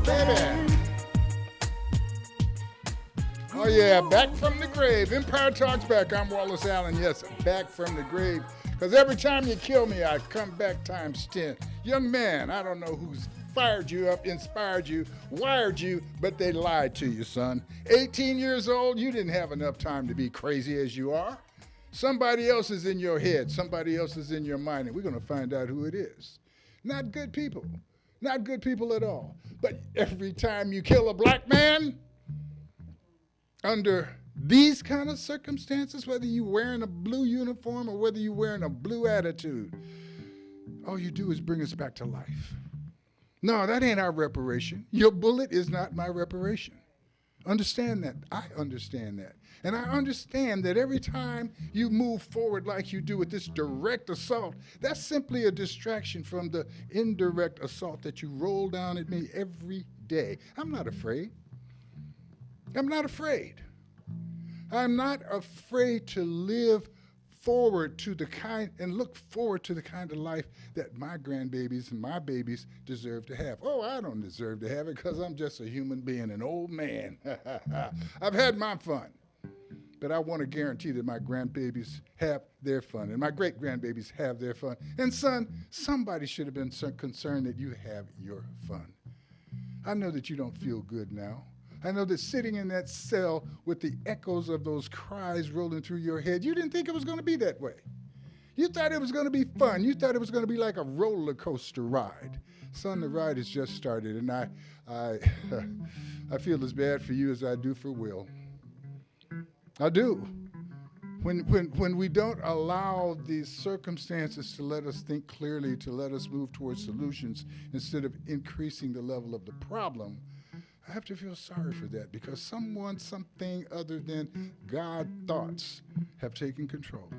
baby. Oh, yeah, back from the grave. Empire Talks back. I'm Wallace Allen. Yes, back from the grave. Because every time you kill me, I come back times 10. Young man, I don't know who's fired you up, inspired you, wired you, but they lied to you, son. 18 years old, you didn't have enough time to be crazy as you are. Somebody else is in your head. Somebody else is in your mind, and we're going to find out who it is. Not good people. Not good people at all. But every time you kill a black man, under these kind of circumstances, whether you're wearing a blue uniform or whether you're wearing a blue attitude, all you do is bring us back to life. No, that ain't our reparation. Your bullet is not my reparation. Understand that. I understand that. And I understand that every time you move forward like you do with this direct assault, that's simply a distraction from the indirect assault that you roll down at me every day. I'm not afraid. I'm not afraid. I'm not afraid to live forward to the kind and look forward to the kind of life that my grandbabies and my babies deserve to have. Oh, I don't deserve to have it because I'm just a human being, an old man. I've had my fun, but I want to guarantee that my grandbabies have their fun and my great-grandbabies have their fun. And son, somebody should have been concerned that you have your fun. I know that you don't feel good now. I know that sitting in that cell with the echoes of those cries rolling through your head, you didn't think it was going to be that way. You thought it was going to be fun. You thought it was going to be like a roller coaster ride. Son, the ride has just started, and I feel as bad for you as I do for Will. I do. When we don't allow these circumstances to let us think clearly, to let us move towards solutions instead of increasing the level of the problem, I have to feel sorry for that because someone, something other than God thoughts have taken control.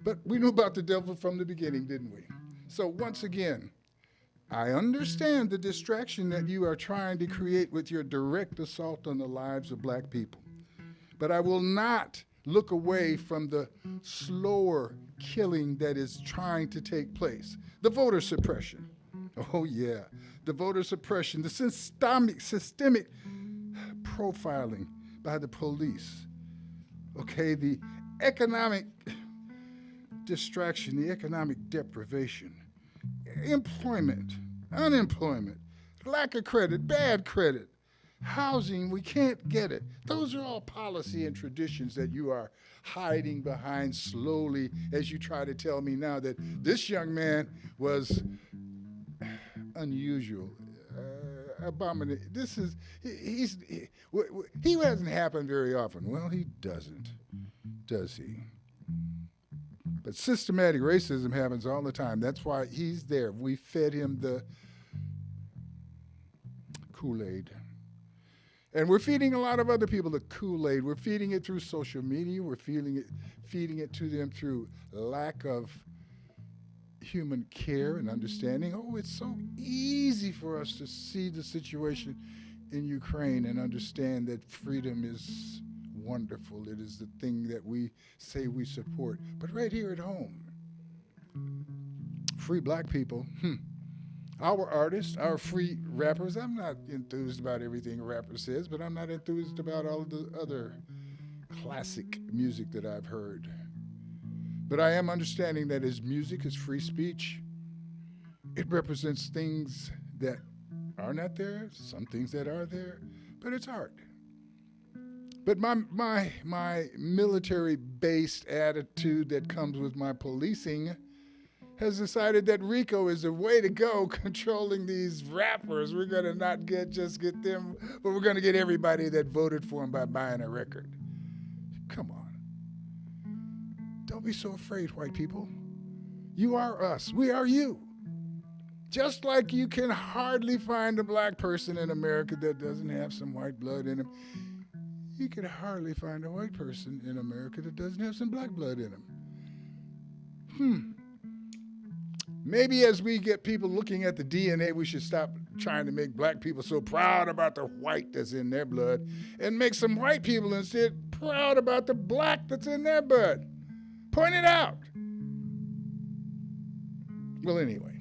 But we knew about the devil from the beginning, didn't we? So once again, I understand the distraction that you are trying to create with your direct assault on the lives of black people. But I will not look away from the slower killing that is trying to take place. The voter suppression. Oh, yeah. The voter suppression, the systemic profiling by the police, okay, the economic distraction, the economic deprivation, employment, unemployment, lack of credit, bad credit, housing, we can't get it. Those are all policy and traditions that you are hiding behind slowly as you try to tell me now that this young man was unusual, abominable. This is, he hasn't happened very often. Well, he doesn't, does he? But systematic racism happens all the time. That's why he's there. We fed him the Kool-Aid. And we're feeding a lot of other people the Kool-Aid. We're feeding it through social media. We're feeding it to them through lack of human care and understanding. Oh, it's so easy for us to see the situation in Ukraine and understand that freedom is wonderful. It is the thing that we say we support. But right here at home, free black people, our artists, our free rappers. I'm not enthused about everything a rapper says, but I'm not enthused about all of the other classic music that I've heard. But I am understanding that as music is free speech, it represents things that are not there, some things that are there, but it's art. But my military-based attitude that comes with my policing has decided that RICO is the way to go controlling these rappers. We're going to not just get them, but we're going to get everybody that voted for them by buying a record. Come on. Don't be so afraid, white people. You are us. We are you. Just like you can hardly find a black person in America that doesn't have some white blood in him, you can hardly find a white person in America that doesn't have some black blood in him. Maybe as we get people looking at the DNA, we should stop trying to make black people so proud about the white that's in their blood and make some white people instead proud about the black that's in their blood. Point it out. Well, anyway,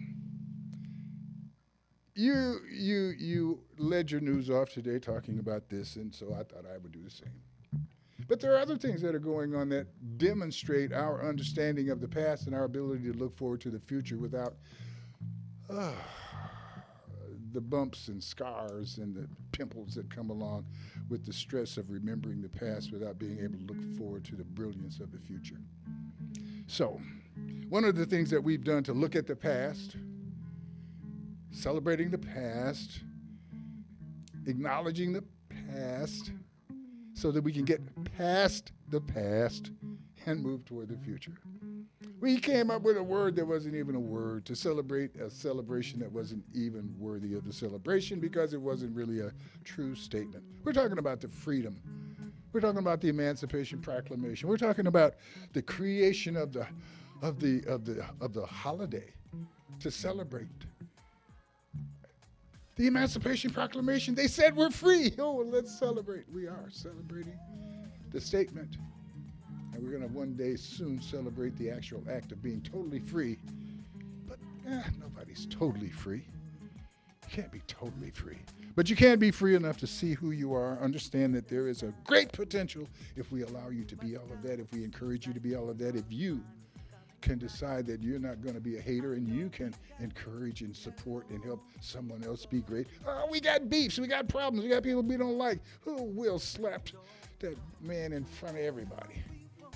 You led your news off today talking about this, and so I thought I would do the same. But there are other things that are going on that demonstrate our understanding of the past and our ability to look forward to the future without the bumps and scars and the pimples that come along with the stress of remembering the past without being able to look forward to the brilliance of the future. So, one of the things that we've done to look at the past, celebrating the past, acknowledging the past, so that we can get past the past and move toward the future. We came up with a word that wasn't even a word to celebrate a celebration that wasn't even worthy of the celebration because it wasn't really a true statement. We're talking about the freedom. We're talking about the Emancipation Proclamation. We're talking about the creation of the holiday to celebrate. The Emancipation Proclamation, they said we're free. Oh, well, let's celebrate. We are celebrating the statement. And we're going to one day soon celebrate the actual act of being totally free. But nobody's totally free. You can't be totally free. But you can be free enough to see who you are, understand that there is a great potential if we allow you to be all of that, if we encourage you to be all of that, if you can decide that you're not going to be a hater and you can encourage and support and help someone else be great. Oh, we got beefs, we got problems, we got people we don't like. Who Will slapped that man in front of everybody?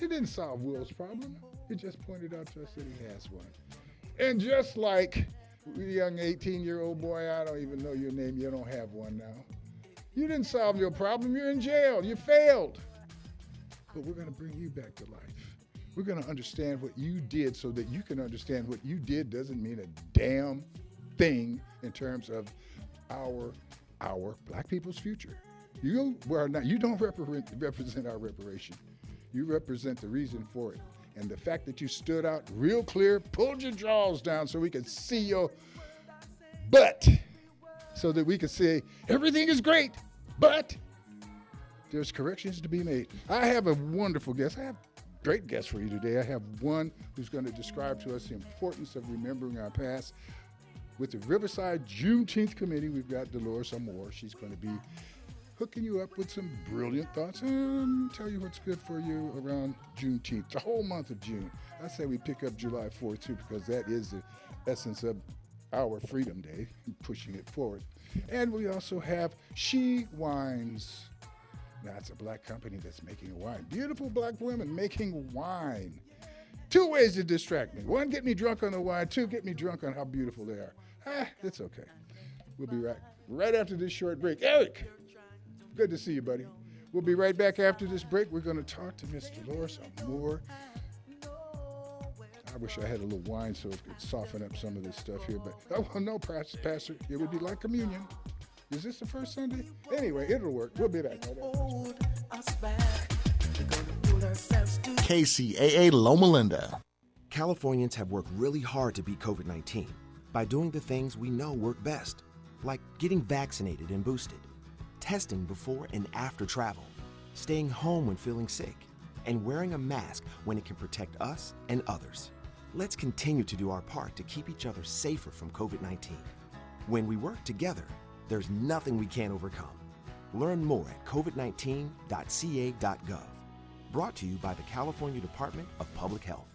It didn't solve Will's problem. It just pointed out to us that he has one. And just like young 18-year-old boy, I don't even know your name, you don't have one now. You didn't solve your problem, you're in jail, you failed. But we're going to bring you back to life. We're going to understand what you did so that you can understand what you did doesn't mean a damn thing in terms of our black people's future. You don't represent our reparation. You represent the reason for it. And the fact that you stood out real clear, pulled your jaws down so we could see your butt, so that we could say, everything is great, but there's corrections to be made. I have a wonderful guest. I have great guest for you today. I have one who's going to describe to us the importance of remembering our past. With the Riverside Juneteenth Committee, we've got Dolores Amore. She's going to be hooking you up with some brilliant thoughts and tell you what's good for you around Juneteenth, the whole month of June. I say we pick up July 4th too, because that is the essence of our Freedom Day, pushing it forward. And we also have She Wines. That's a black company that's making a wine. Beautiful black women making wine. Two ways to distract me. One, get me drunk on the wine. Two, get me drunk on how beautiful they are. It's okay. We'll be right after this short break. Eric, good to see you, buddy. We'll be right back after this break. We're going to talk to Miss Dolores Amore. I wish I had a little wine so it could soften up some of this stuff here. But, no, Pastor, it would be like communion. Is this the first Sunday? Anyway, it'll work. We'll be back. KCAA Loma Linda. Californians have worked really hard to beat COVID-19 by doing the things we know work best, like getting vaccinated and boosted, testing before and after travel, staying home when feeling sick, and wearing a mask when it can protect us and others. Let's continue to do our part to keep each other safer from COVID-19. When we work together, there's nothing we can't overcome. Learn more at covid19.ca.gov. Brought to you by the California Department of Public Health.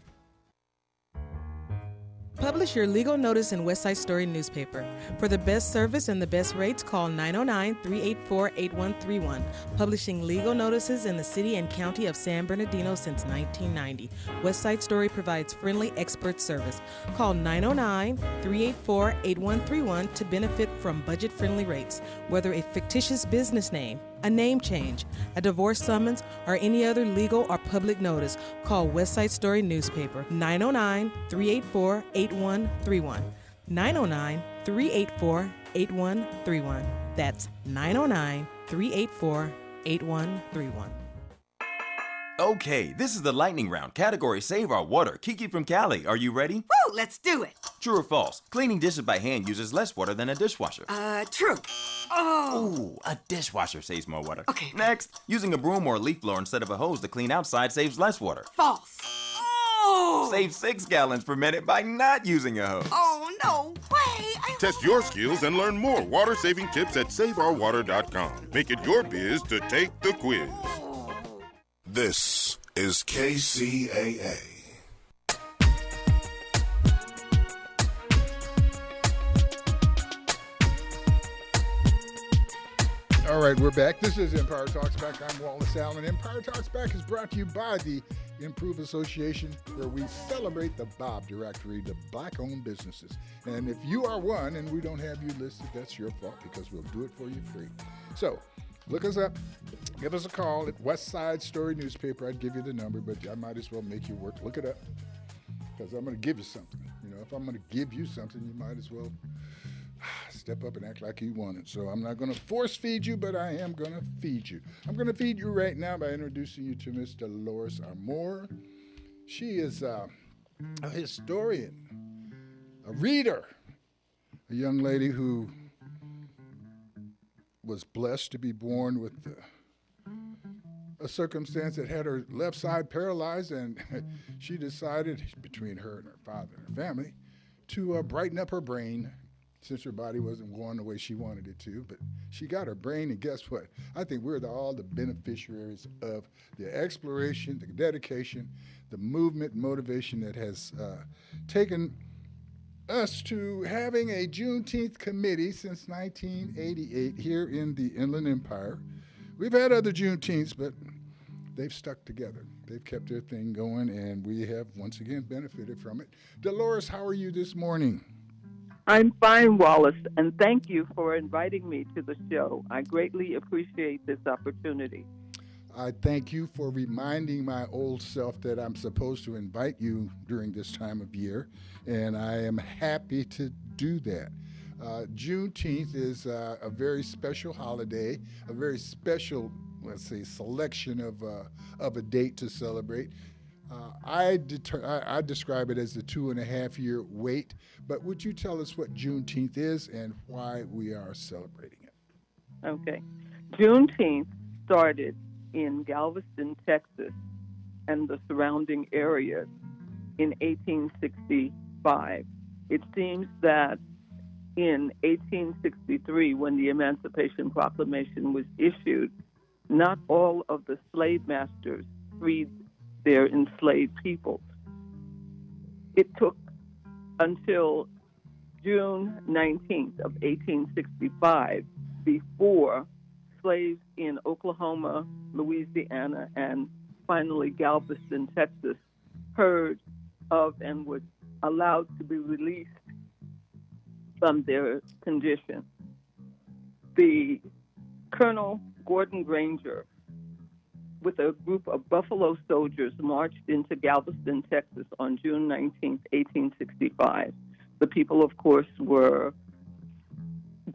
Publish your legal notice in West Side Story newspaper. For the best service and the best rates, call 909-384-8131. Publishing legal notices in the city and county of San Bernardino since 1990. West Side Story provides friendly expert service. Call 909-384-8131 to benefit from budget-friendly rates. Whether a fictitious business name, a name change, a divorce summons, or any other legal or public notice, call West Side Story newspaper 909-384-8131. 909-384-8131. That's 909-384-8131. Okay, this is the lightning round. Category Save Our Water. Kiki from Cali, are you ready? Woo, let's do it. True or false? Cleaning dishes by hand uses less water than a dishwasher. True. Oh. Ooh, a dishwasher saves more water. Okay. Next, using a broom or a leaf blower instead of a hose to clean outside saves less water. False. Oh. Oh! Save 6 gallons per minute by not using a hose. Oh, no way! Test your skills and learn more water-saving tips at SaveOurWater.com. Make it your biz to take the quiz. This is KCAA. All right, we're back. This is Empire Talks Back. I'm Wallace Allen. Empire Talks Back is brought to you by the Improve Association, where we celebrate the Bob Directory, the black-owned businesses. And if you are one and we don't have you listed, that's your fault, because we'll do it for you free. So look us up. Give us a call at West Side Story Newspaper. I'd give you the number, but I might as well make you work. Look it up, because I'm going to give you something. You know, if I'm going to give you something, you might as well step up and act like you want it. So I'm not going to force feed you, but I am going to feed you. I'm going to feed you right now by introducing you to Miss Dolores Amor. She is a historian, a reader, a young lady who was blessed to be born with a circumstance that had her left side paralyzed, and she decided, between her and her father and her family, to brighten up her brain, since her body wasn't going the way she wanted it to. But she got her brain, and guess what? I think we're all the beneficiaries of the exploration, the dedication, the movement, motivation that has taken us to having a Juneteenth committee since 1988 here in the Inland Empire. We've had other Juneteenths, but they've stuck together. They've kept their thing going, and we have once again benefited from it. Dolores, how are you this morning? I'm fine, Wallace, and thank you for inviting me to the show. I greatly appreciate this opportunity. I thank you for reminding my old self that I'm supposed to invite you during this time of year, and I am happy to do that. Juneteenth is a very special holiday, a very special, let's say, selection of a date to celebrate. I describe it as the 2.5-year wait, but would you tell us what Juneteenth is and why we are celebrating it? Okay. Juneteenth started in Galveston, Texas, and the surrounding areas in 1865. It seems that in 1863, when the Emancipation Proclamation was issued, not all of the slave masters freed their enslaved peoples. It took until June 19th of 1865 before slaves in Oklahoma, Louisiana, and finally Galveston, Texas, heard of and were allowed to be released from their condition. The Colonel Gordon Granger, with a group of Buffalo soldiers, marched into Galveston, Texas on June 19, 1865. The people, of course, were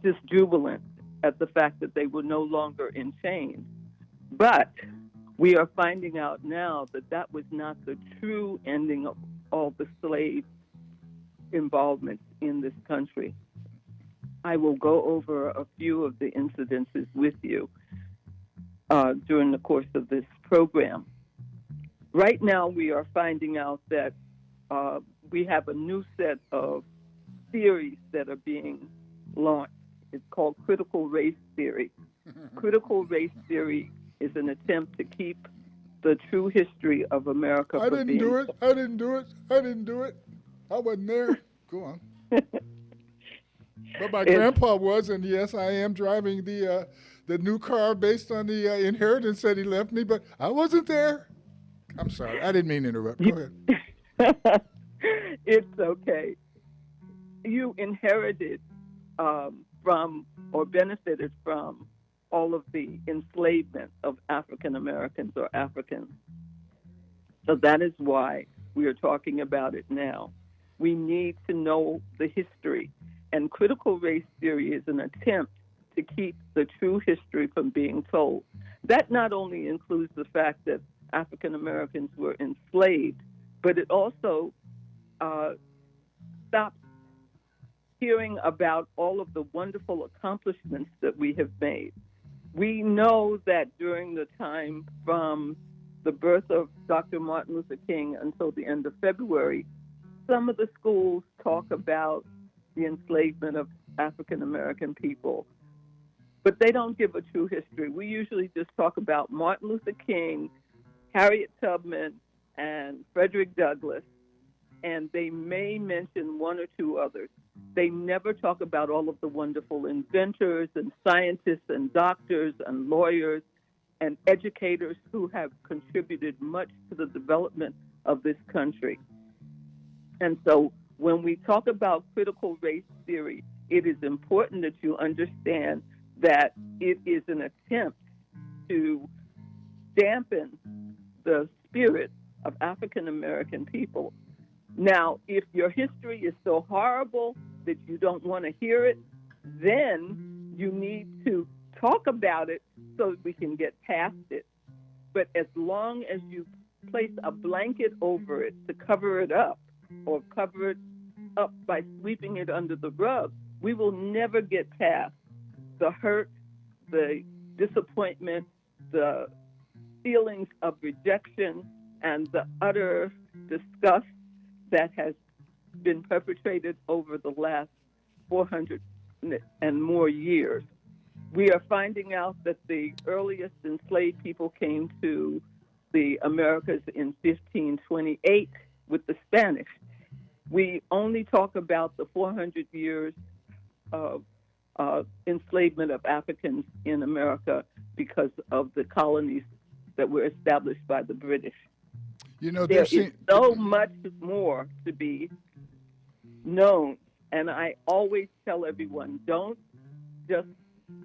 just jubilant at the fact that they were no longer in chains. But we are finding out now that that was not the true ending of all the slave involvement in this country. I will go over a few of the incidences with you during the course of this program. Right now, we are finding out that we have a new set of theories that are being launched. It's called critical race theory. Critical race theory is an attempt to keep the true history of America I didn't do it. I didn't do it. I wasn't there. Go on. But my grandpa was, and yes, I am driving the new car based on the inheritance that he left me, but I wasn't there. I'm sorry. I didn't mean to interrupt. Go ahead. It's okay. You inherited from or benefited from all of the enslavement of African Americans or Africans. So that is why we are talking about it now. We need to know the history. And critical race theory is an attempt to keep the true history from being told. That not only includes the fact that African Americans were enslaved, but it also stops hearing about all of the wonderful accomplishments that we have made. We know that during the time from the birth of Dr. Martin Luther King until the end of February, some of the schools talk about the enslavement of African American people, but they don't give a true history. We usually just talk about Martin Luther King, Harriet Tubman, and Frederick Douglass, and they may mention one or two others. They never talk about all of the wonderful inventors and scientists and doctors and lawyers and educators who have contributed much to the development of this country. And so when we talk about critical race theory, it is important that you understand that it is an attempt to dampen the spirit of African American people. Now, if your history is so horrible that you don't want to hear it, then you need to talk about it so that we can get past it. But as long as you place a blanket over it to cover it up, or cover it up by sweeping it under the rug, we will never get past the hurt, the disappointment, the feelings of rejection, and the utter disgust that has been perpetrated over the last 400 and more years. We are finding out that the earliest enslaved people came to the Americas in 1528 with the Spanish. We only talk about the 400 years of enslavement of Africans in America because of the colonies that were established by the British. You know, there is so much more to be known, and I always tell everyone, don't just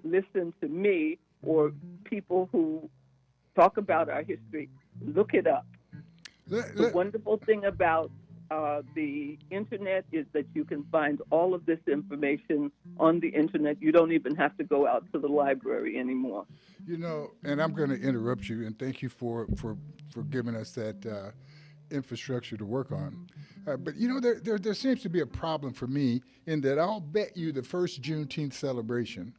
listen to me or people who talk about our history. Look it up. The wonderful thing about the internet is that you can find all of this information on the internet. You don't even have to go out to the library anymore. You know, and I'm going to interrupt you, and thank you for giving us that infrastructure to work on. But, you know, there seems to be a problem for me in that I'll bet you the first Juneteenth celebration,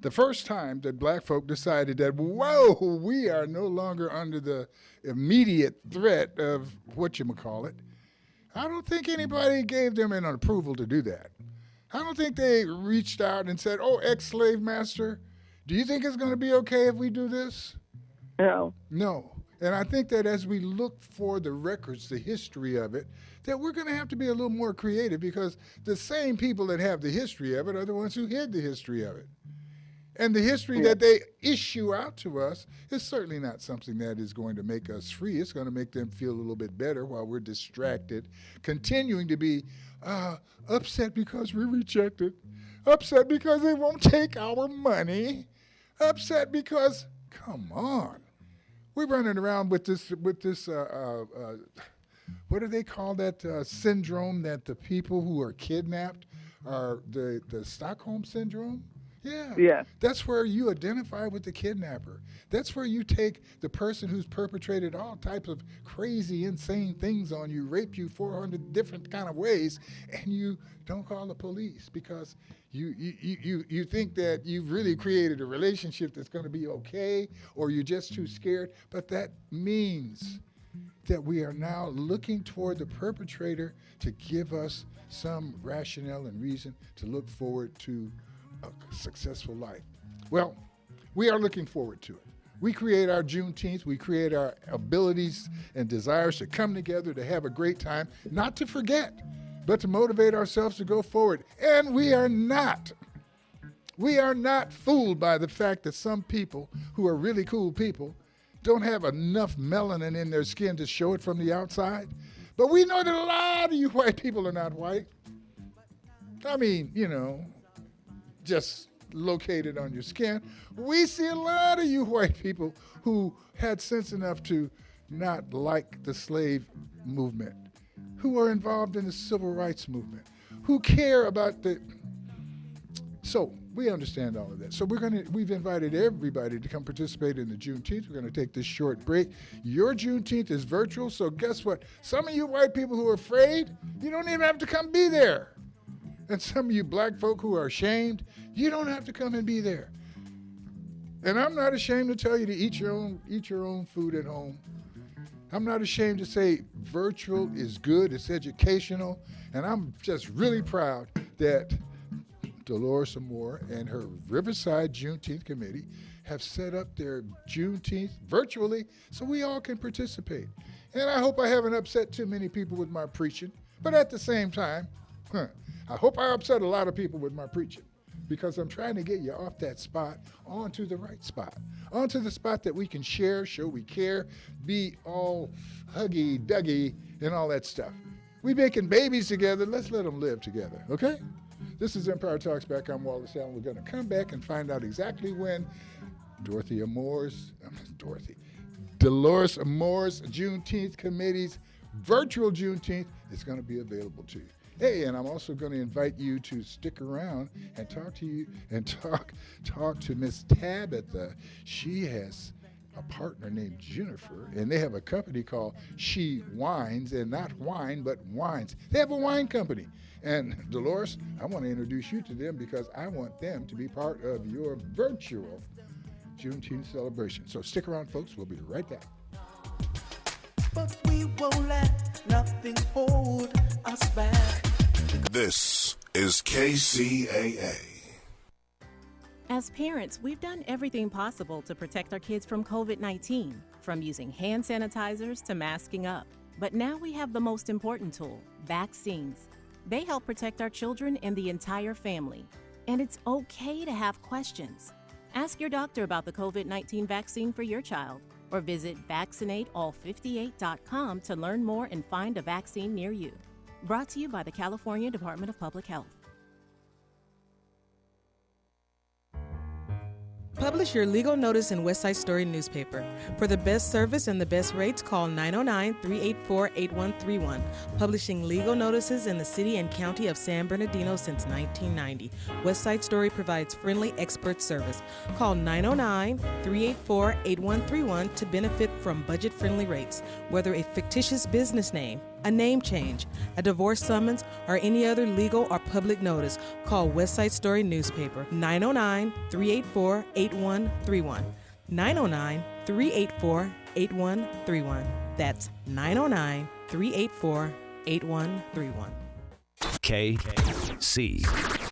the first time that black folk decided that, whoa, we are no longer under the immediate threat of whatchamacallit, I don't think anybody gave them an approval to do that. I don't think they reached out and said, oh, ex-slave master, do you think it's going to be okay if we do this? No. No. And I think that as we look for the records, the history of it, that we're going to have to be a little more creative, because the same people that have the history of it are the ones who hid the history of it. And the history that they issue out to us is certainly not something that is going to make us free. It's going to make them feel a little bit better while we're distracted, continuing to be upset because we're rejected, upset because they won't take our money, upset because, come on. We're running around with this what do they call that syndrome that the people who are kidnapped are the Stockholm syndrome? Yeah. That's where you identify with the kidnapper. That's where you take the person who's perpetrated all types of crazy, insane things on you, raped you 400 different kind of ways, and you don't call the police because you think that you've really created a relationship that's going to be okay, or you're just too scared. But that means that we are now looking toward the perpetrator to give us some rationale and reason to look forward to a successful life. Well, we are looking forward to it. We create our Juneteenth, we create our abilities and desires to come together to have a great time, not to forget, but to motivate ourselves to go forward. And we are not fooled by the fact that some people who are really cool people don't have enough melanin in their skin to show it from the outside. But we know that a lot of you white people are not white. I mean, you know, just located on your skin. We see a lot of you white people who had sense enough to not like the slave movement, who are involved in the civil rights movement, who care about the... So we understand all of that. So we've invited everybody to come participate in the Juneteenth. We're going to take this short break. Your Juneteenth is virtual, so guess what? Some of you white people who are afraid, you don't even have to come be there. And some of you black folk who are ashamed, you don't have to come and be there. And I'm not ashamed to tell you to eat your own food at home. I'm not ashamed to say virtual is good, it's educational, and I'm just really proud that Dolores Amore and her Riverside Juneteenth Committee have set up their Juneteenth virtually so we all can participate. And I hope I haven't upset too many people with my preaching, but at the same time, I hope I upset a lot of people with my preaching, because I'm trying to get you off that spot onto the right spot, onto the spot that we can share, show we care, be all huggy-duggy and all that stuff. We making babies together, let's let them live together, okay? This is Empire Talks Back. I'm Wallace Allen. We're going to come back and find out exactly when Dolores Amore's Juneteenth Committee's virtual Juneteenth is going to be available to you. Hey, and I'm also going to invite you to stick around and talk to you and talk to Miss Tabitha. She has a partner named Jennifer, and they have a company called She Wines, and not wine, but wines. They have a wine company. And Dolores, I want to introduce you to them because I want them to be part of your virtual Juneteenth celebration. So stick around, folks. We'll be right back. But we won't let nothing hold us back. This is KCAA. As parents, we've done everything possible to protect our kids from COVID-19, from using hand sanitizers to masking up. But now we have the most important tool, vaccines. They help protect our children and the entire family. And it's okay to have questions. Ask your doctor about the COVID-19 vaccine for your child, or visit vaccinateall58.com to learn more and find a vaccine near you. Brought to you by the California Department of Public Health. Publish your legal notice in West Side Story newspaper. For the best service and the best rates, call 909-384-8131. Publishing legal notices in the city and county of San Bernardino since 1990. West Side Story provides friendly expert service. Call 909-384-8131 to benefit from budget-friendly rates. Whether a fictitious business name, a name change, a divorce summons, or any other legal or public notice, call West Side Story newspaper 909-384-8131. 909-384-8131. That's 909-384-8131. KCAA.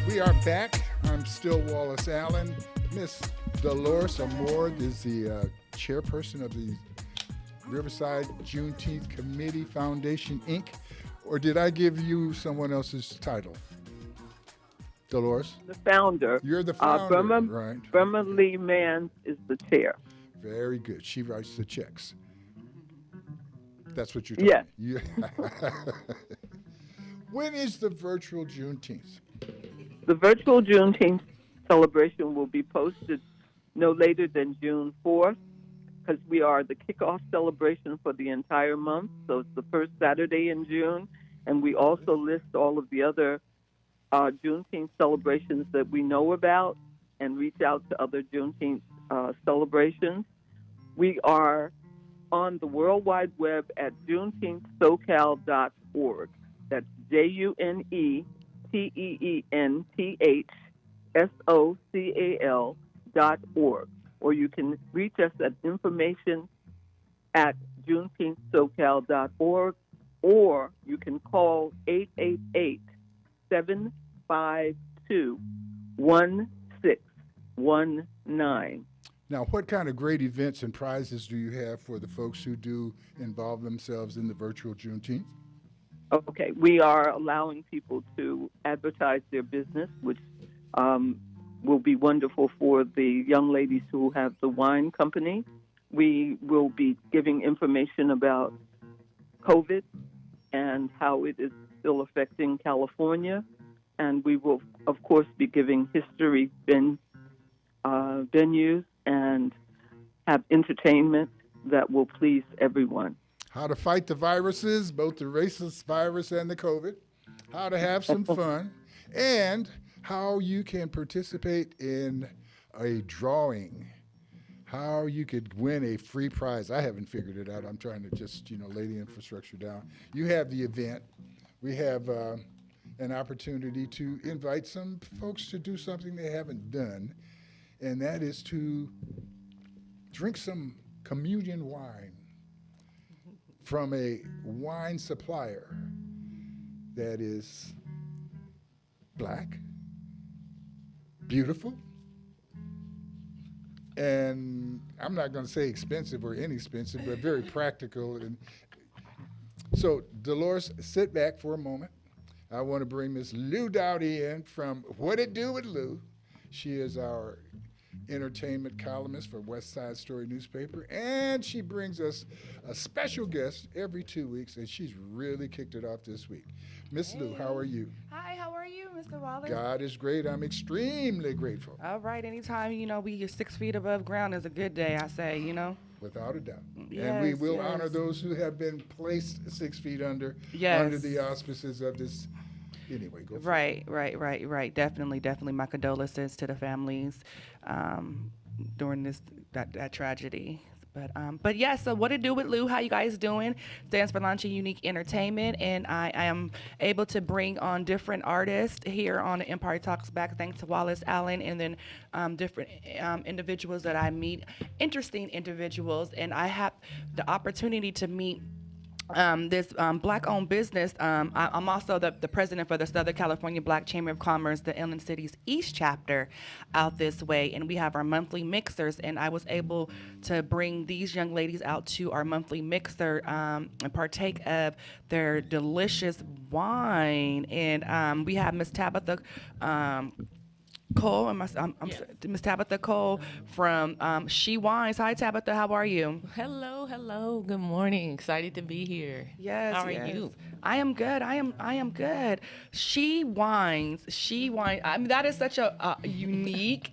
We are back. I'm still Wallace Allen. Miss Dolores Amore is the chairperson of the Riverside Juneteenth Committee Foundation, Inc. Or did I give you someone else's title? Dolores? The founder. You're the founder, right? Burma Lee Mann is the chair. Very good. She writes the checks. That's what you're talking Yes. When is the virtual Juneteenth? The virtual Juneteenth celebration will be posted no later than June 4th, because we are the kickoff celebration for the entire month. So it's the first Saturday in June, and we also list all of the other Juneteenth celebrations that we know about and reach out to other Juneteenth celebrations. We are on the World Wide Web at juneteenthsocal.org. That's JUNETEENTHSOCAL.org. Or you can reach us at information at juneteenthsocal.org, or you can call 888-752-1619. Now, what kind of great events and prizes do you have for the folks who do involve themselves in the virtual Juneteenth? Okay, we are allowing people to advertise their business, which will be wonderful for the young ladies who have the wine company. We will be giving information about COVID and how it is still affecting California. And we will, of course, be giving history venues and have entertainment that will please everyone. How to fight the viruses, both the racist virus and the COVID, how to have some fun, and how you can participate in a drawing. how you could win a free prize. I haven't figured it out. I'm trying to just, lay the infrastructure down. You have the event. We have an opportunity to invite some folks to do something they haven't done, and that is to drink some communion wine from a wine supplier that is black, beautiful, and I'm not going to say expensive or inexpensive, but very practical. And so, Dolores, sit back for a moment. I want to bring Miss Lou Dowdy in from What It Do with Lou. She is our entertainment columnist for West Side Story newspaper, and she brings us a special guest every 2 weeks, and she's really kicked it off this week. Miss Lou, how are you? Hi, how are you, Mr. Wallace? God is great. I'm extremely grateful. All right, anytime, we are 6 feet above ground is a good day, I say, Without a doubt. Yes, and we will yes. honor those who have been placed 6 feet under the auspices of this. Anyway, go for it. Right. Definitely. My condolences to the families during that tragedy. But yeah, so What It Do with Lou, how you guys doing? Stands for Launching Unique Entertainment, and I am able to bring on different artists here on the Empire Talks Back, thanks to Wallace Allen, and then different individuals that I meet, interesting individuals, and I have the opportunity to meet this black-owned business. I'm also the president for the Southern California Black Chamber of Commerce, the Inland Cities East chapter out this way, and we have our monthly mixers, and I was able to bring these young ladies out to our monthly mixer and partake of their delicious wine. And we have Miss Tabitha Cole, Miss Tabitha Cole from She Wines. Hi, Tabitha. How are you? Hello. Good morning. Excited to be here. Yes. How are you? I am good. I am good. She Wines. I mean, that is such a unique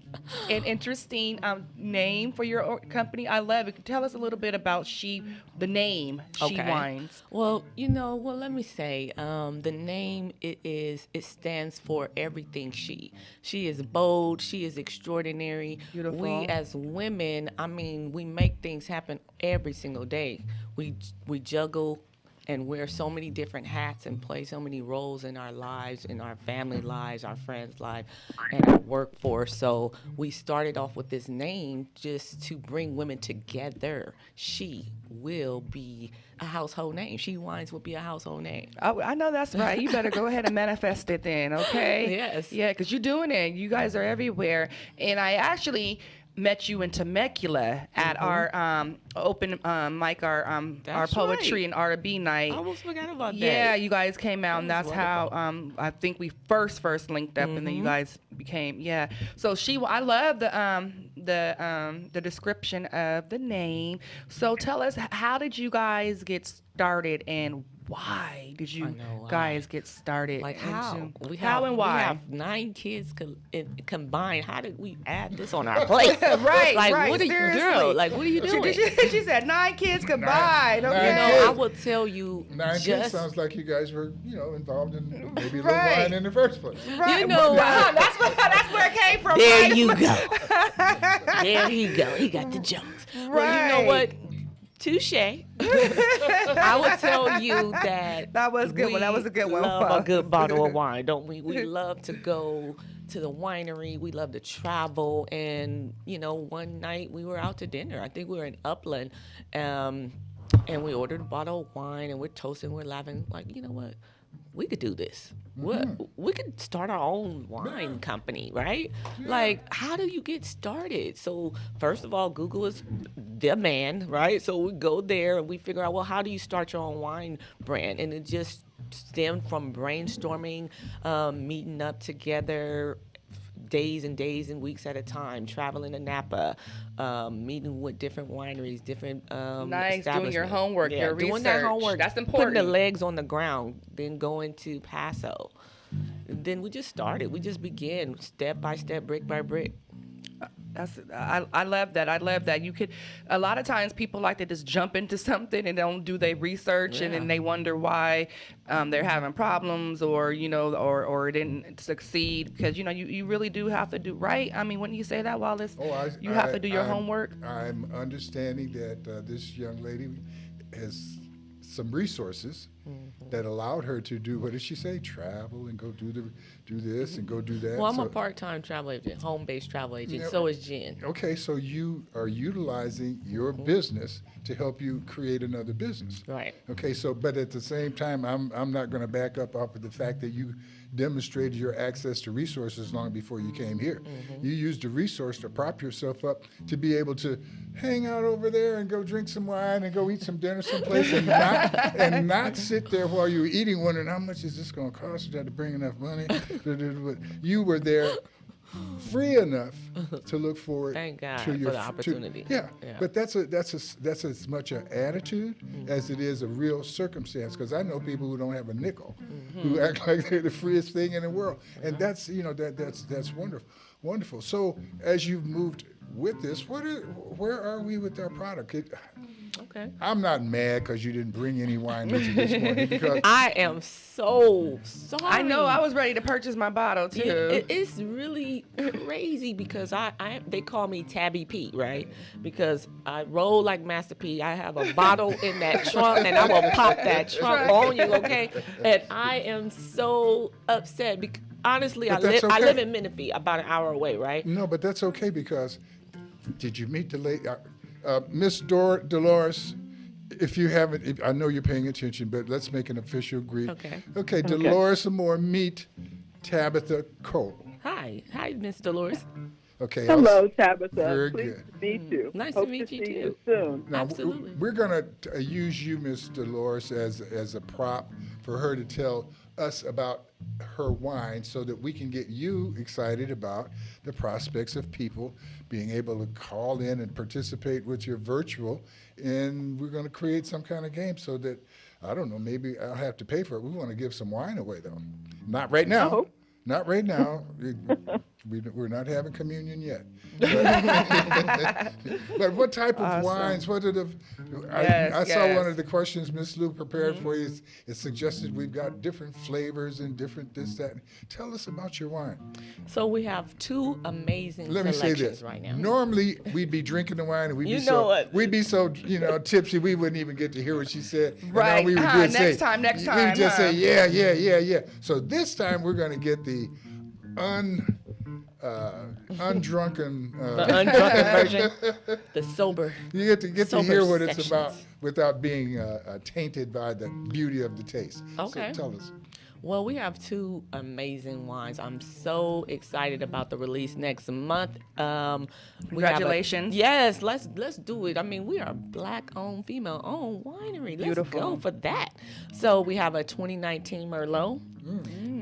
and interesting name for your company. I love it. Tell us a little bit about the name She Wines. Well, let me say, the name it stands for everything she. She is bold. She is extraordinary. Beautiful. We as women, we make things happen every single day. We juggle and wear so many different hats and play so many roles in our lives, in our family lives, our friends' lives, and our workforce. So we started off with this name just to bring women together. She will be a household name. She Wines will be a household name. Oh, I know that's right. You better go ahead and manifest it then, okay? Yes. Yeah, because you're doing it. You guys are everywhere. And I actually met you in Temecula at our open mic, our poetry and R&B night. I almost forgot about that. Yeah, you guys came out, and that's how I think we first linked up, and then you guys became So I love the description of the name. So tell us, how did you guys get started, and why did you guys get started? Like how? How and why? We have 9 kids combined. How did we add this on our plate? Right. What are you, girl? Like, what are you doing? She said 9 kids combined. I will tell you. 9 kids sounds like you guys were, involved in maybe a little wine in the first place. Right. That's where it came from. There you go. There you go. He got the jokes. Right. Well, you know what? Touche. I would tell you that was good one. That was a good one. We love a good bottle of wine, don't we? We love to go to the winery. We love to travel. And, one night we were out to dinner. I think we were in Upland, and we ordered a bottle of wine, and we're toasting, we're laughing. Like, you know what? We could do this. We could start our own wine company, right? Yeah. Like, how do you get started? So first of all, Google is the man, right? So we go there and we figure out, well, how do you start your own wine brand? And it just stemmed from brainstorming, meeting up together, days and days and weeks at a time, traveling to Napa, meeting with different wineries, different nice, doing your homework, your research. Doing that homework. That's important. Putting the legs on the ground, then going to Paso. And then we just started. We just began step by step, brick by brick. I love that. I love that. You could, a lot of times people like to just jump into something and don't do their research, and then they wonder why they're having problems, or or it didn't succeed, because you really do have to do right. I mean, wouldn't you say that, Wallace? You have to do your homework. I'm understanding that this young lady has some resources that allowed her to do, what did she say, travel and go do this and go do that. Well, I'm a part-time travel agent, home-based travel agent. So is Jen. Okay, so you are utilizing your business to help you create another business. Right. Okay, so but at the same time, I'm not going to back up off of the fact that you demonstrated your access to resources long before you came here. You used a resource to prop yourself up to be able to hang out over there and go drink some wine and go eat some dinner someplace and not sit there while you were eating wondering how much is this going to cost, you had to bring enough money. You were there free enough to look forward Thank God to your for the opportunity. But that's as much an attitude as it is a real circumstance, because I know people who don't have a nickel who act like they're the freest thing in the world, and that's that's wonderful. So as you've moved with this, where are we with our product? Okay. I'm not mad because you didn't bring any wine with you this morning, because I am so sorry. I know, I was ready to purchase my bottle too. It's really crazy because they call me Tabby P, right? Because I roll like Master P. I have a bottle in that trunk, and I will pop that trunk on you, okay? And I am so upset because honestly, I live in Menifee, about an hour away, right? No, but that's okay, because did you meet the lady, Miss Dolores? If you haven't, I know you're paying attention, but let's make an official greet. Okay, Dolores Amore, meet Tabitha Cole. Hi, Miss Dolores. Okay. Hello, Tabitha. Very Pleased good. to meet you. Nice Hope to meet you see too. You soon. Now, Absolutely. we're going to use you, Miss Dolores, as a prop for her to tell us about her wine, so that we can get you excited about the prospects of people being able to call in and participate with your virtual, and we're going to create some kind of game so that, I don't know, maybe I'll have to pay for it. We want to give some wine away, though. Not right now. Oh. Not right now. We're not having communion yet. But what type of wines? What are the? I saw one of the questions Miss Lou prepared for you. It suggested we've got different flavors and different this, that. Tell us about your wine. So we have two amazing selections right now. Normally we'd be drinking the wine and we'd be so tipsy we wouldn't even get to hear what she said. Right. We would next time. We would just say yeah. So this time we're going to get the undrunken version, the sober. You get to hear what sections. it's about without being tainted by the beauty of the taste. Okay. So tell us. Well, we have two amazing wines. I'm so excited about the release next month. Congratulations. Yes, let's do it. I mean, we are a Black-owned, female-owned winery. Let's go for that. So we have a 2019 Merlot.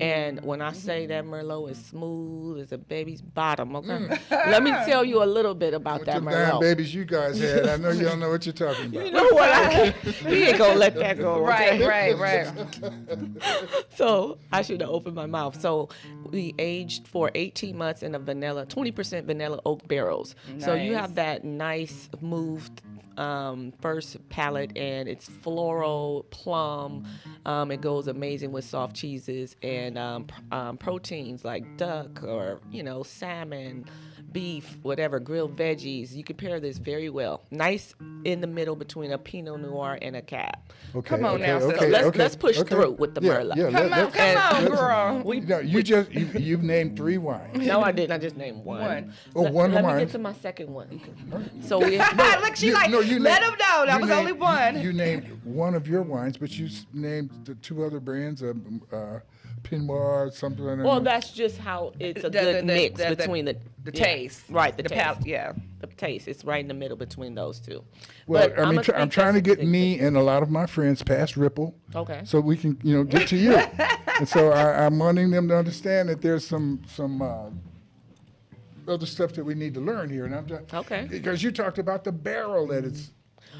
And when I say that Merlot is smooth as a baby's bottom, okay? Let me tell you a little bit about that Merlot. Damn babies you guys had. I know you don't know what you're talking about. You know what? He ain't gonna let that go. Okay? Right. So I should have opened my mouth. So we aged for 18 months in a 20% vanilla oak barrels. Nice. So you have that nice moved first palate, and it's floral, plum. It goes amazing with soft cheeses and proteins like duck or salmon, beef, whatever, grilled veggies. You can pair this very well. Nice in the middle between a Pinot Noir and a Cab. Okay, Come on now. So let's push through with the Merlot. Come on, girl. You've named 3 wines. No, I didn't. I just named one. Oh, one Let wine. me get to my second one. So we Look, she let him know that was only one. You named one of your wines, but you named the 2 other brands, Pinot, something like that. Well, that's just how it's a good mix between the taste. Right, the taste. Palate, the taste. It's right in the middle between those two. Well, But I mean, I'm trying to get me and a lot of my friends past Ripple. Okay. So we can, get to you. And so I'm wanting them to understand that there's some other stuff that we need to learn here. And I'm just, because you talked about the barrel that it's.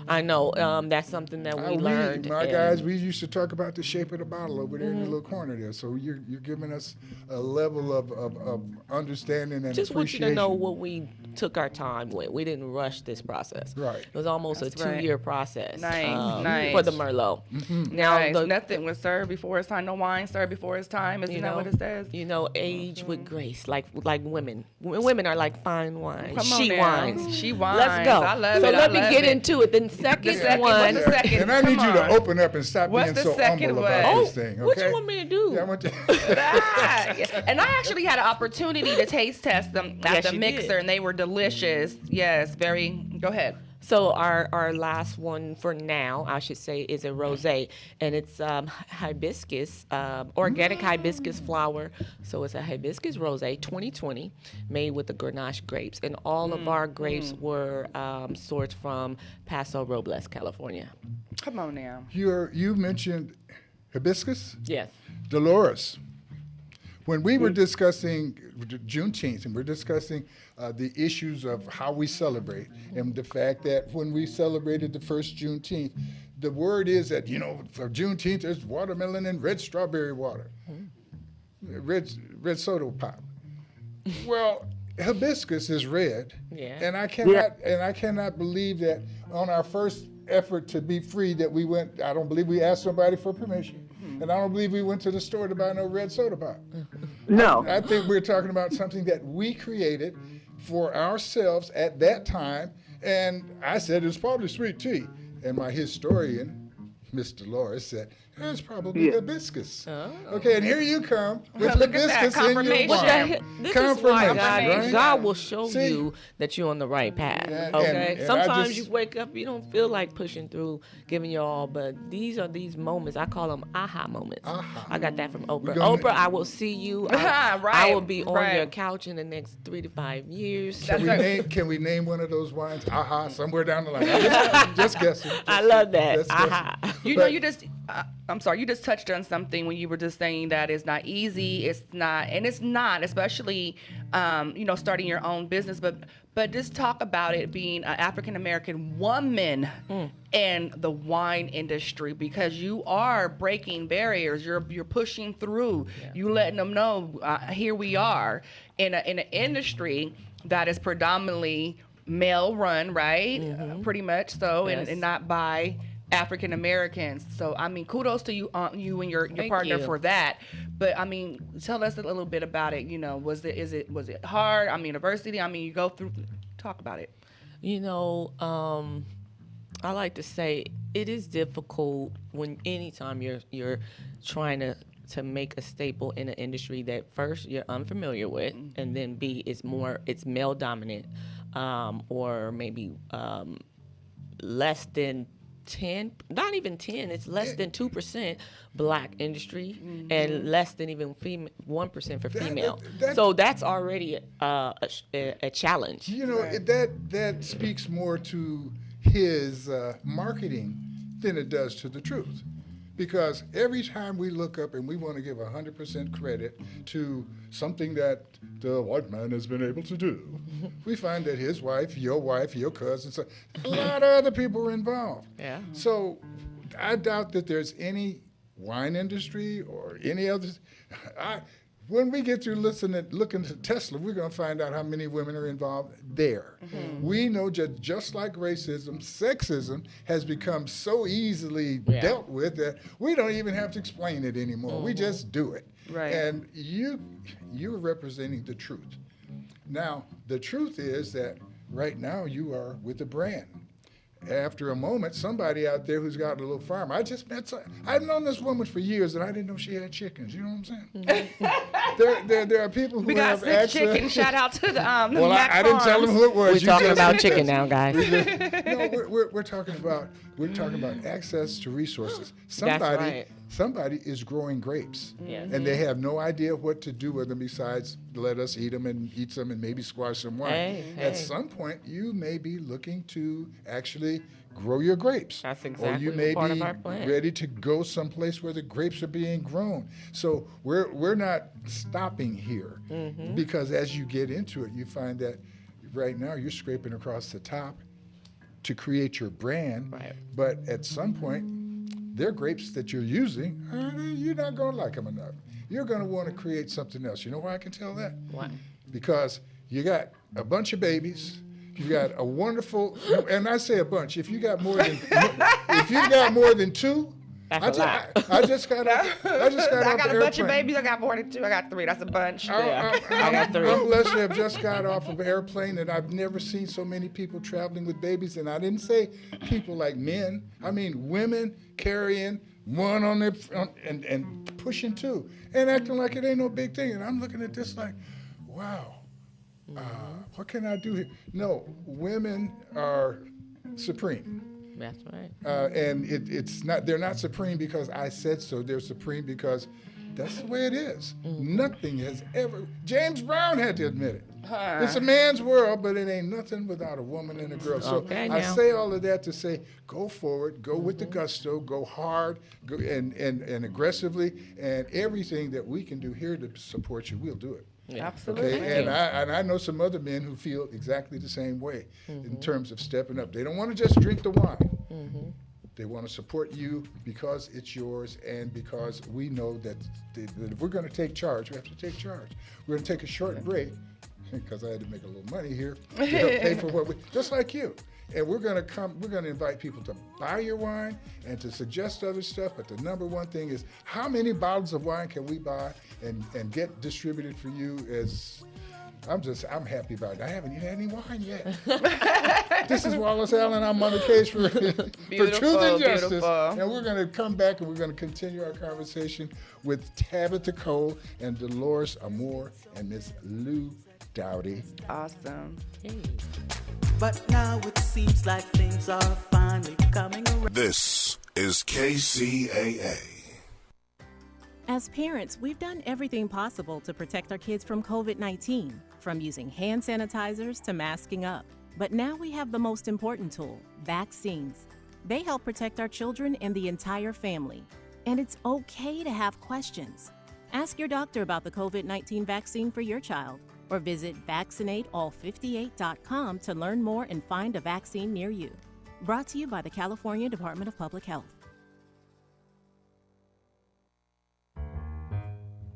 I know. That's something that we learned. My guys, we used to talk about the shape of the bottle over there in the little corner there. So you're giving us a level of understanding and just appreciation. want you to know what we took our time with. We didn't rush this process. Right. It was almost That's a 2-year process. Nice. For the Merlot. Now, nothing was served before its time. No wine served before its time. Isn't that what it says? Age with grace, like women. Women are like fine wine. Come on She now. wines. She wines. Let's go. I love so it. let I me love get it. into it. Then second one. What's the second? And I need Come you to on. open up and stop What's being the so second humble one? about this thing. Okay? What you want me to do? Yeah, I want to. And I actually had an opportunity to taste test them at the mixer, and they were delicious. Yes, very. Go ahead. So our last one for now, I should say, is a rosé, and it's hibiscus, organic hibiscus flower. So it's a hibiscus rosé 2020, made with the Grenache grapes, and all of our grapes were sourced from Paso Robles, California. Come on now. You mentioned hibiscus? Yes. Dolores, when we were discussing Juneteenth and we're discussing the issues of how we celebrate and the fact that when we celebrated the first Juneteenth, the word is that, for Juneteenth, there's watermelon and red strawberry water, red soda pop. Well, hibiscus is red, and I cannot believe that on our first effort to be free that we went. I don't believe we asked somebody for permission, and I don't believe we went to the store to buy no red soda pop. No, I think we're talking about something that we created for ourselves at that time, and I said it was probably sweet tea, and my historian, Miss Dolores, said it's probably hibiscus. Oh. Okay, and here you come with Look at that, hibiscus in your confirmation. wine. This is why Right? God will show See? you that you're on the right path. And- Okay. and I Sometimes just- you wake up, you don't feel like pushing through, giving your all, but these are these moments. I call them aha moments. I got that from Oprah. gonna- Oprah, I will see you. I Right, will be on right. your couch in the next 3 to 5 years. Can we name one of those wines? Aha, somewhere down the line. Just guessing. I love that. Just Aha. guessing. You just. I'm sorry. You just touched on something when you were just saying that it's not easy. It's not, especially starting your own business. But just talk about it being an African American woman in the wine industry, because you are breaking barriers. You're pushing through. Yeah. You letting them know here we are in an industry that is predominantly male run, right? Pretty much so, Yes. and not by African Americans. So I mean, kudos to you, you and your partner for that. But I mean, tell us a little bit about it. Was it hard? I mean, adversity. I mean, you go through. Talk about it. I like to say it is difficult when anytime you're trying to make a staple in an industry that first you're unfamiliar with, and then B it's male dominant, or maybe less than 10, not even 10, it's less than 2% black industry, and less than even 1% for female. So that's already a challenge. That speaks more to his marketing than it does to the truth. Because every time we look up and we want to give 100% credit to something that the white man has been able to do, we find that his wife, your cousins, a lot of other people were involved. Yeah. So I doubt that there's any wine industry or any other. When we get through looking at Tesla, we're going to find out how many women are involved there. We know just like racism, sexism has become so easily dealt with that we don't even have to explain it anymore. We just do it. Right. And you're representing the truth. Now, the truth is that right now you are with a brand. After a moment, somebody out there who's got a little farm. I've known this woman for years, and I didn't know she had chickens. You know what I'm saying? There are people who have access. Chicken. Shout out to the well, I didn't tell them who it was. We're talking about chicken now, guys. No, we're talking about access to resources. Somebody is growing grapes, and they have no idea what to do with them besides let us eat them and eat some and maybe squash some wine. At some point, you may be looking to actually grow your grapes. That's exactly or you may part be of our plan. ready to go someplace where the grapes are being grown. So we're not stopping here, because as you get into it, you find that right now you're scraping across the top to create your brand. Right. But at some point, their grapes that you're using, you're not going to like them enough. You're going to want to create something else. You know why I can tell that? Why? Because you got a bunch of babies. You got a wonderful, and I say a bunch. If you got more than two, I just got off the airplane. I got a bunch of babies. I got more than two. I got three. That's a bunch. I got three. I'm blessed to have just got off of an airplane, and I've never seen so many people traveling with babies. And I didn't say people like men. I mean women carrying one on their and pushing two and acting like it ain't no big thing. And I'm looking at this like, wow, what can I do here? No, women are supreme. That's right. And it's not. They're not supreme because I said so. They're supreme because that's the way it is. Nothing has ever. James Brown had to admit it. It's a man's world, but it ain't nothing without a woman and a girl. So I say all of that to say, go forward, go with the gusto, go hard, go and aggressively, and everything that we can do here to support you, we'll do it. Yeah. Absolutely. Okay, and I know some other men who feel exactly the same way in terms of stepping up. They don't want to just drink the wine. They want to support you because it's yours and because we know that if we're going to take charge, we have to take charge. We're going to take a short break because I had to make a little money here to help pay for what we, just like you. And we're going to invite people to buy your wine and to suggest other stuff. But the number one thing is, how many bottles of wine can we buy and get distributed for you? I'm happy about it. I haven't even had any wine yet. This is Wallace Allen. I'm on the case for Truth and Justice. Beautiful. And we're going to come back and we're going to continue our conversation with Tabitha Cole and Dolores Amore and Miss Lou Dowdy. Awesome. Hey. But now it seems like things are finally coming around. This is KCAA. As parents, we've done everything possible to protect our kids from COVID-19, from using hand sanitizers to masking up. But now we have the most important tool, vaccines. They help protect our children and the entire family. And it's okay to have questions. Ask your doctor about the COVID-19 vaccine for your child, or visit vaccinateall58.com to learn more and find a vaccine near you. Brought to you by the California Department of Public Health.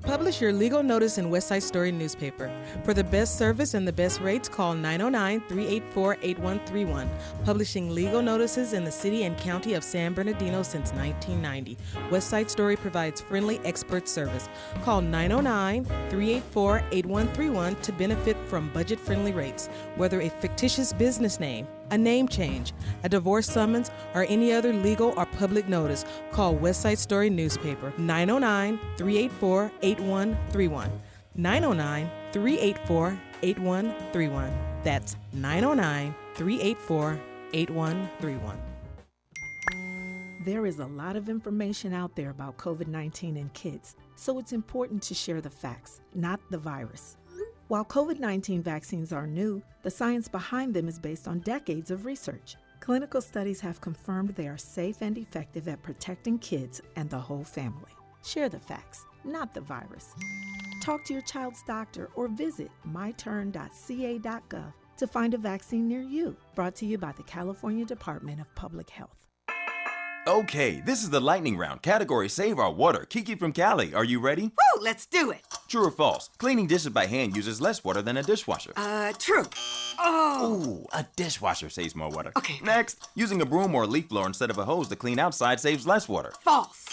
Publish your legal notice in West Side Story newspaper. For the best service and the best rates, call 909-384-8131. Publishing legal notices in the city and county of San Bernardino since 1990. West Side Story provides friendly expert service. Call 909-384-8131 to benefit from budget-friendly rates. Whether a fictitious business name, a name change, a divorce summons, or any other legal or public notice, call West Side Story newspaper 909-384-8131. 909-384-8131. That's 909-384-8131. There is a lot of information out there about COVID-19 in kids, so it's important to share the facts, not the virus. While COVID-19 vaccines are new, the science behind them is based on decades of research. Clinical studies have confirmed they are safe and effective at protecting kids and the whole family. Share the facts, not the virus. Talk to your child's doctor or visit myturn.ca.gov to find a vaccine near you. Brought to you by the California Department of Public Health. Okay, this is the lightning round. Category Save Our Water. Kiki from Cali, are you ready? Woo, let's do it. True or false? Cleaning dishes by hand uses less water than a dishwasher. True. Oh. Ooh, a dishwasher saves more water. Okay. Next, using a broom or a leaf blower instead of a hose to clean outside saves less water. False.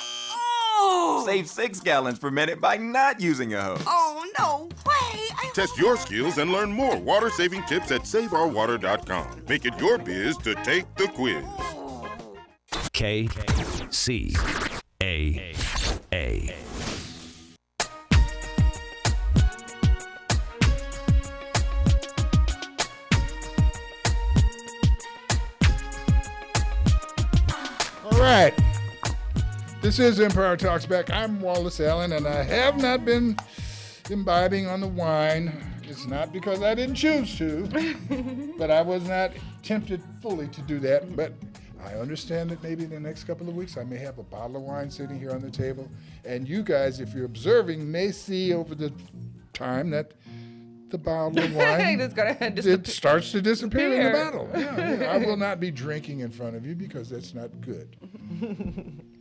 Oh. Save 6 gallons per minute by not using a hose. Oh, no way. Test your skills and learn more water-saving tips at SaveOurWater.com. Make it your biz to take the quiz. KCAA. All right. This is Empire Talks Back. I'm Wallace Allen, and I have not been imbibing on the wine. It's not because I didn't choose to, but I was not tempted fully to do that. But I understand that maybe in the next couple of weeks I may have a bottle of wine sitting here on the table. And you guys, if you're observing, may see over the time that the bottle of wine it starts to disappear in the bottle. Yeah, I will not be drinking in front of you because that's not good.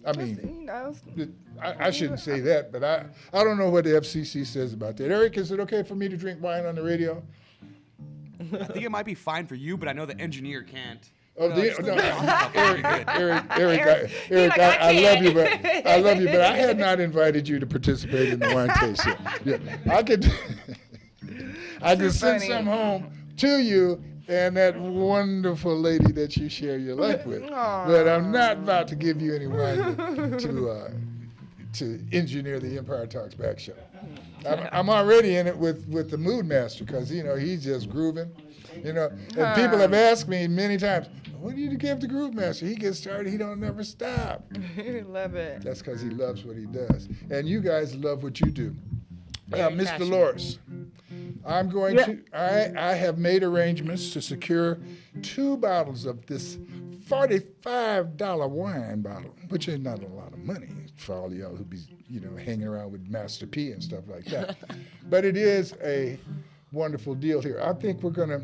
I mean, I shouldn't say that, but I don't know what the FCC says about that. Eric, is it okay for me to drink wine on the radio? I think it might be fine for you, but I know the engineer can't. Oh, Eric, I love you, but I had not invited you to participate in the wine tasting. Yeah, I could send some home to you and that wonderful lady that you share your life with. But I'm not about to give you any wine to engineer the Empire Talks Back show. I'm already in it with the Mood Master because, he's just grooving. And people have asked me many times, what do you give the Groove Master? He gets started, he don't never stop. Love it. That's because he loves what he does. And you guys love what you do. Miss Dolores, I'm going to, I have made arrangements to secure 2 bottles of this $45 wine bottle, which is not a lot of money for all y'all who be, hanging around with Master P and stuff like that. But it is a wonderful deal here. I think we're going to,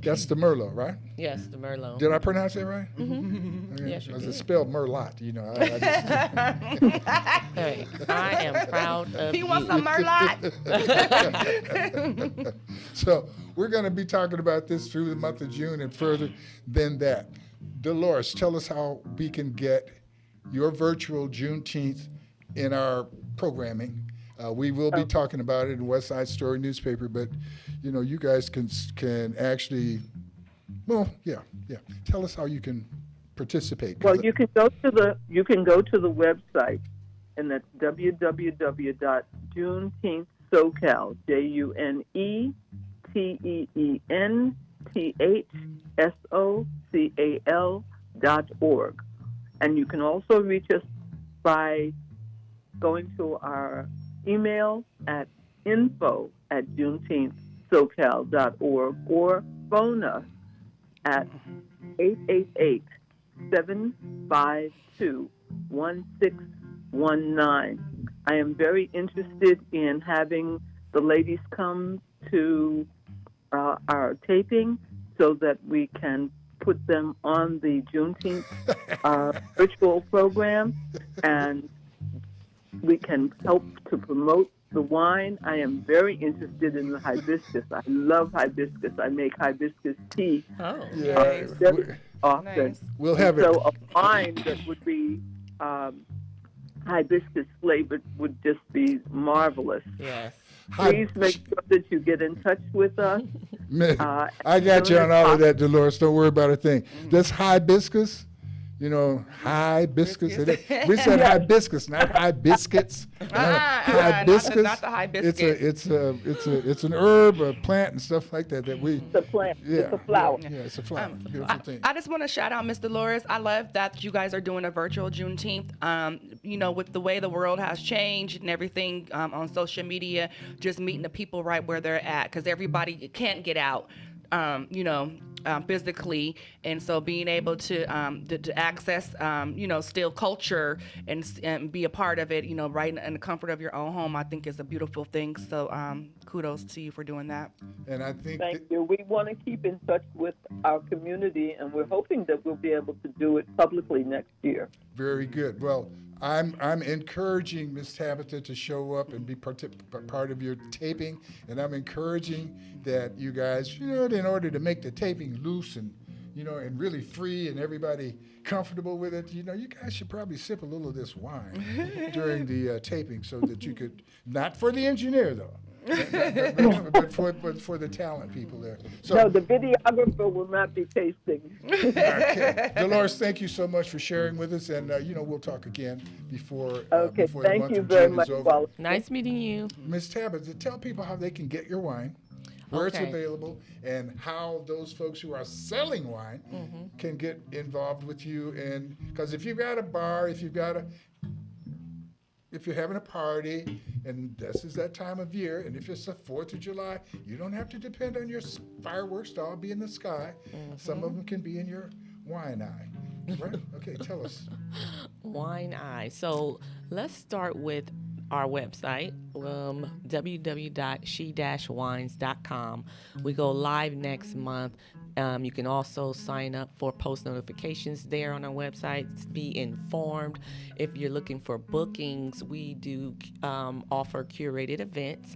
that's the Merlot, right? Yes, the Merlot. Did I pronounce that right? Mm-hmm. Yes, you did. It's spelled Merlot, Hey, I am proud of you. He wants some Merlot. So we're going to be talking about this through the month of June and further than that. Dolores, tell us how we can get your virtual Juneteenth in our programming. We will be talking about it in West Side Story newspaper, but you guys can actually, tell us how you can participate. Well, you can go to the website, and that's www.juneteenthsocal, JUNEENTEENTHSOCAL.org. And you can also reach us by going to our email at info@juneteenthsocal.org or phone us at 888-752-1619. I am very interested in having the ladies come to our taping so that we can put them on the Juneteenth virtual program, and we can help to promote the wine. I am very interested in the hibiscus. I love hibiscus. I make hibiscus tea. Oh, yeah. Often. Nice. We'll have so a wine that would be hibiscus flavored would just be marvelous. Yes. Please make sure that you get in touch with us. I got you on all of that, Dolores. Don't worry about a thing. This hibiscus, hibiscus. We said hibiscus, not hibiscuits. Hibiscus. Not the hibiscus. It's an herb, a plant, and stuff like that. It's a plant. Yeah, it's a flower. Yeah, it's a flower. Beautiful thing. I just want to shout out Miss Dolores. I love that you guys are doing a virtual Juneteenth. With the way the world has changed and everything on social media, just meeting the people right where they're at, because everybody can't get out. Physically, and so being able to access, still culture and be a part of it, right in the comfort of your own home, I think is a beautiful thing. So kudos to you for doing that. And I think thank you. We want to keep in touch with our community, and we're hoping that we'll be able to do it publicly next year. Very good. Well, I'm encouraging Miss Tabitha to show up and be part of your taping, and I'm encouraging that you guys, in order to make the taping loose and and really free and everybody comfortable with it, you guys should probably sip a little of this wine during the taping so that you could, not for the engineer though, but for the talent people there. So, no, the videographer will not be tasting. Okay. Dolores, thank you so much for sharing with us, and we'll talk again before the month of June is over. Wallace. Nice meeting you. Ms. Tabitha, tell people how they can get your wine, where it's available, and how those folks who are selling wine can get involved with you. And because if you've got a bar, if you're having a party, and this is that time of year, and if it's the 4th of July, you don't have to depend on your fireworks to all be in the sky. Some of them can be in your wine eye. Right? Okay, tell us. Wine eye. So let's start with our website, www.she-wines.com. We go live next month You can also sign up for post notifications there on our website. Be informed. If you're looking for bookings, we do offer curated events.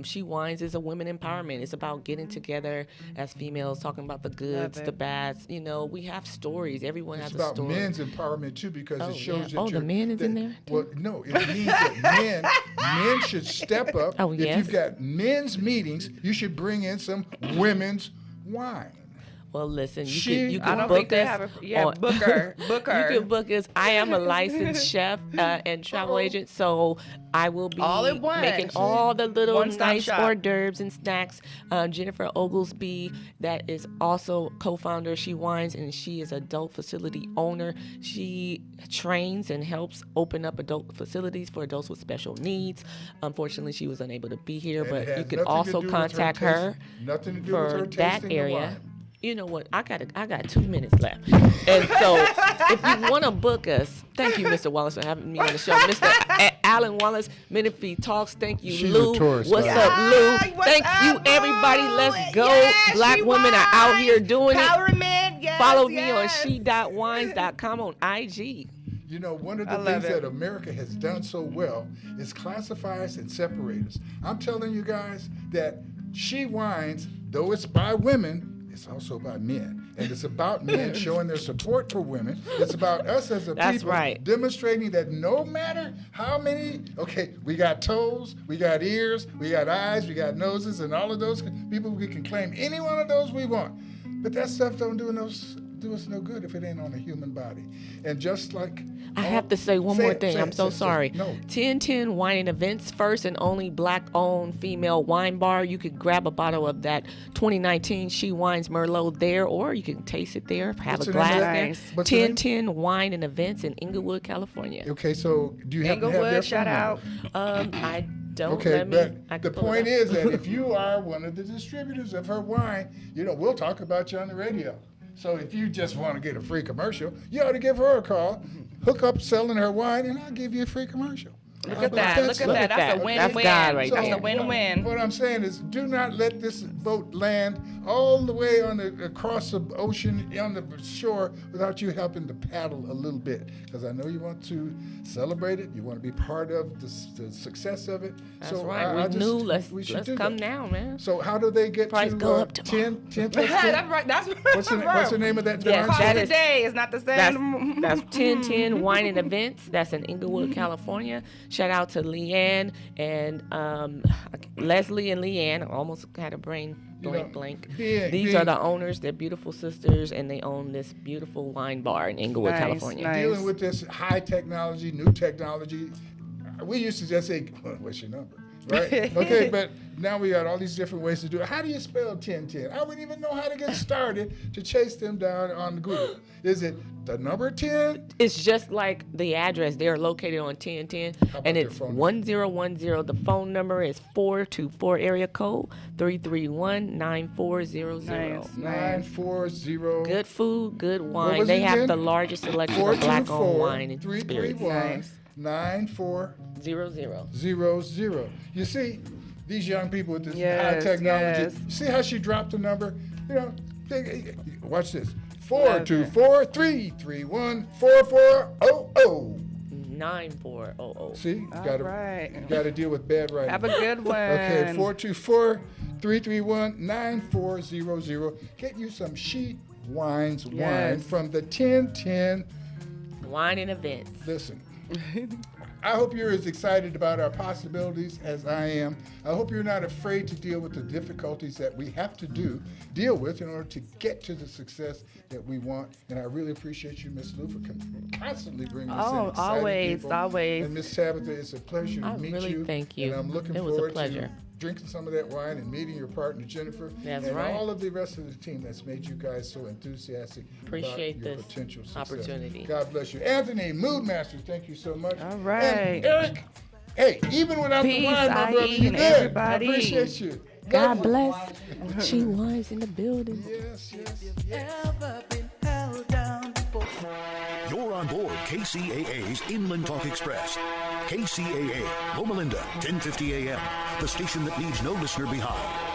She Wines is a women empowerment. It's about getting together as females, talking about the goods, the bads. You know, we have stories. Everyone has a story. It's about men's empowerment too, because it shows that the men is in there too? Well, no, it means that men should step up. Oh, yes. If you've got men's meetings, you should bring in some women's wine. Well, listen, you can I don't book think they us. have Booker. You can book us. I am a licensed chef and travel agent, so I will be making all the little nice hors d'oeuvres and snacks. Jennifer Oglesby, that is also co-founder of She Wines, and she is adult facility owner. She trains and helps open up adult facilities for adults with special needs. Unfortunately, she was unable to be here, but you can also contact her for that area. You know what? I got 2 minutes left, and so if you want to book us, thank you, Mr. Wallace, for having me on the show. Mr. Alan Wallace, Menifee Talks. Thank you, She's Lou. a tourist, What's up, Lou? Thank you, everybody. Let's go. Black women are out here doing it. Follow me on she.wines.com on IG. You know, one of the things that America has done so well is classify us and separate us. I'm telling you guys that She Wines, though it's by women, it's also by men. And it's about men showing their support for women. It's about us as a people demonstrating that no matter how many, we got toes, we got ears, we got eyes, we got noses, and all of those people, we can claim any one of those we want. But that stuff don't do us no good if it ain't on a human body. And just like I have to say one more thing. I'm so sorry. 1010 Wine and Events, first and only black-owned female wine bar. You could grab a bottle of that 2019 She Wines Merlot there, or you can taste it there, have a glass there. 1010 Wine and Events in Inglewood, California. Okay, so do you have to have their shout out. I don't. Okay, but the point is that if you are one of the distributors of her wine, you know, we'll talk about you on the radio. So if you just want to get a free commercial, you ought to give her a call, hook up selling her wine, and I'll give you a free commercial. Look at that. That's a win-win. That's a win-win. What I'm saying is, do not let this boat land all the way across the ocean on the shore without you helping to paddle a little bit. Because I know you want to celebrate it. You want to be part of the success of it. That's right. Let's come now, man. So how do they get Price to go up 10 That's right. That's what's the name of that? That is today. It's not the same. That's 1010 Wine and Events. That's in Inglewood, California. Shout out to Leanne and Leslie and Leanne. I almost had a brain blank. These are the owners. They're beautiful sisters, and they own this beautiful wine bar in Inglewood, California. Dealing with this high technology, new technology. We used to just say, what's your number? Right? Okay, but now we got all these different ways to do it. How do you spell 1010? I wouldn't even know how to get started to chase them down on Google. Is it the number 10? It's just like the address. They're located on 1010, and it's 1010. The phone number is 424 area code 331-9400. 940. Good food, good wine. They have the largest selection of black-owned wine and spirits. 9400. You see, these young people with this high technology. See how she dropped the number? You know, watch this. 424-331-4400. 9400. See, you gotta deal with bad writing. Have a good one. Okay, 424-331-9400. Get you some She Wines wine from the 1010 Wine and Events. Listen. I hope you're as excited about our possibilities as I am. I hope you're not afraid to deal with the difficulties that we have to deal with in order to get to the success that we want. And I really appreciate you, Miss Lou, for constantly bringing us in exciting people. Always. And Miss Tabitha, it's a pleasure to meet you. Thank you. And I'm looking forward to drinking some of that wine and meeting your partner, Jennifer. That's and right. all of the rest of the team that's made you guys so enthusiastic about your potential success. Opportunity. God bless you. Anthony, Mood Masters, thank you so much. All right. And Eric, hey, even without the wine, my brother, you good. Everybody. I appreciate you. God bless. She Wines in the building. Yes. You're on board KCAA's Inland Talk Express. KCAA, Loma Linda, 1050 AM, the station that leaves no listener behind.